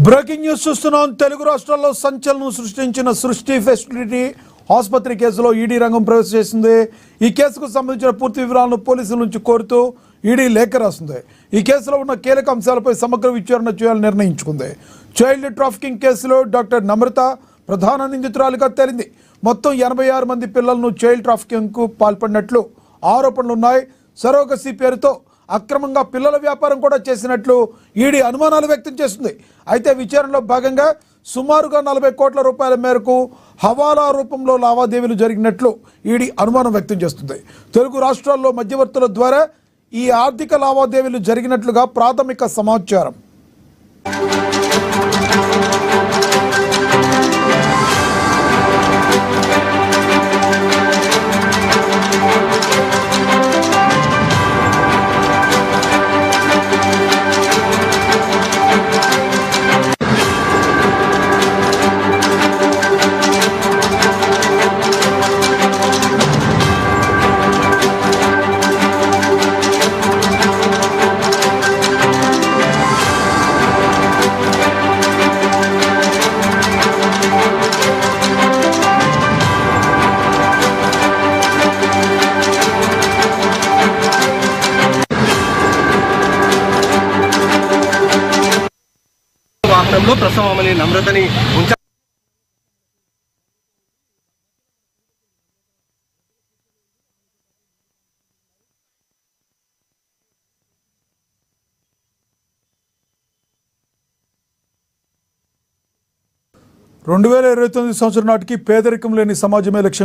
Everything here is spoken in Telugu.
బ్రేకింగ్ న్యూస్ చూస్తున్నాం. తెలుగు రాష్ట్రాల్లో సంచలనం సృష్టించిన సృష్టి ఫెసిలిటీ ఆసుపత్రి కేసులో ఈడీ రంగం ప్రవేశించింది. ఈ కేసుకు సంబంధించిన పూర్తి వివరాలను పోలీసుల నుంచి కోరుతూ ఈడీ లేఖ రాసింది. ఈ కేసులో ఉన్న కీలక అంశాలపై సమగ్ర విచారణ చేయాలని నిర్ణయించుకుంది. చైల్డ్ ట్రాఫికింగ్ కేసులో డాక్టర్ నమ్రత ప్రధాన నిందితురాలిగా తేలింది. మొత్తం 86 మంది పిల్లలను చైల్డ్ ట్రాఫికింగ్కు పాల్పడినట్లు ఆరోపణలున్నాయి. సరోగసీ పేరుతో అక్రమంగా పిల్లల వ్యాపారం కూడా చేసినట్లు ఈడీ అనుమానాలు వ్యక్తం చేస్తుంది. అయితే విచారణలో భాగంగా సుమారుగా 40 కోట్ల రూపాయల మేరకు హవాలా రూపంలో లావాదేవీలు జరిగినట్లు ఈడీ అనుమానం వ్యక్తం చేస్తుంది. తెలుగు రాష్ట్రాల్లో మధ్యవర్తుల ద్వారా ఈ ఆర్థిక లావాదేవీలు జరిగినట్లుగా ప్రాథమిక సమాచారం. వాహనంలో ప్రసవమని నమ్రతని ఉంచారు. (2029) సంవత్సరం నాటికి పేదరికం లేని సమాజమే లక్ష్యం